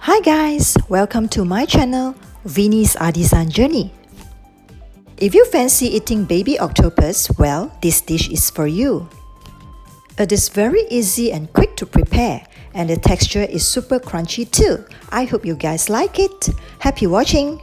Hi guys, welcome to my channel, Vinny's Artisan Journey. If you fancy eating baby octopus, well, this dish is for you. It is very easy and quick to prepare, and the texture is super crunchy too. I hope you guys like it. Happy watching!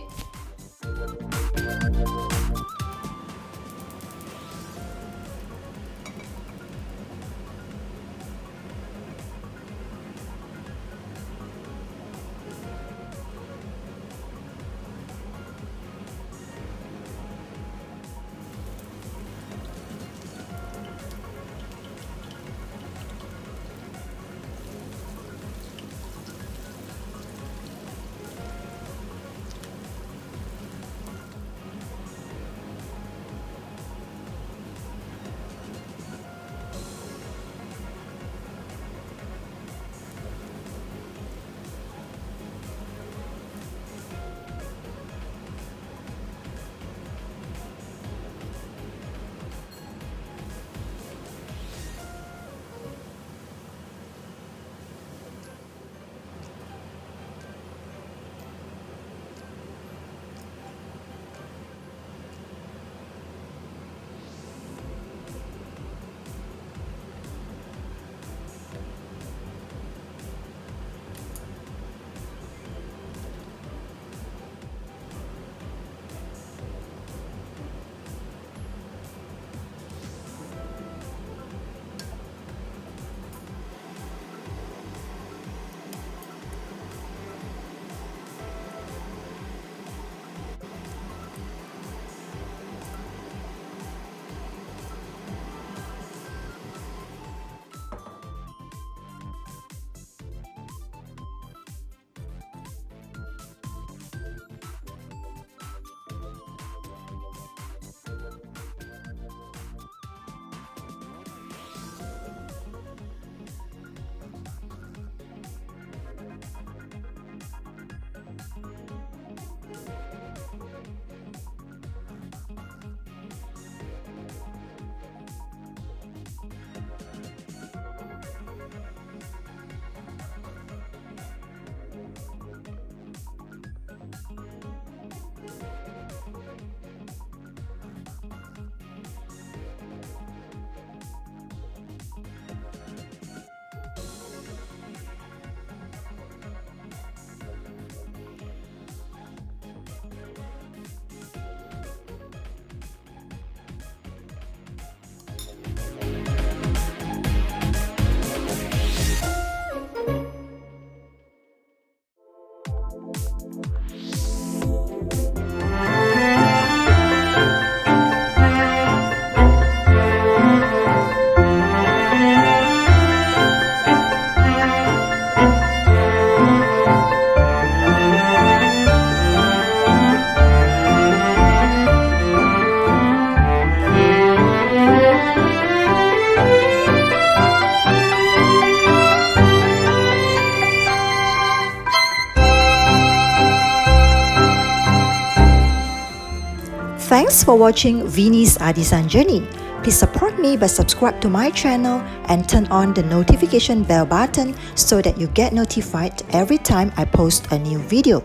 Thanks for watching Vinny's Artisan Journey. Please support me by subscribe to my channel and turn on the notification bell button so that you get notified every time I post a new video.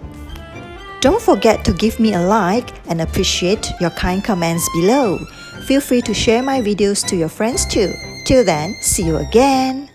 Don't forget to give me a like and appreciate your kind comments below. Feel free to share my videos to your friends too. Till then, see you again.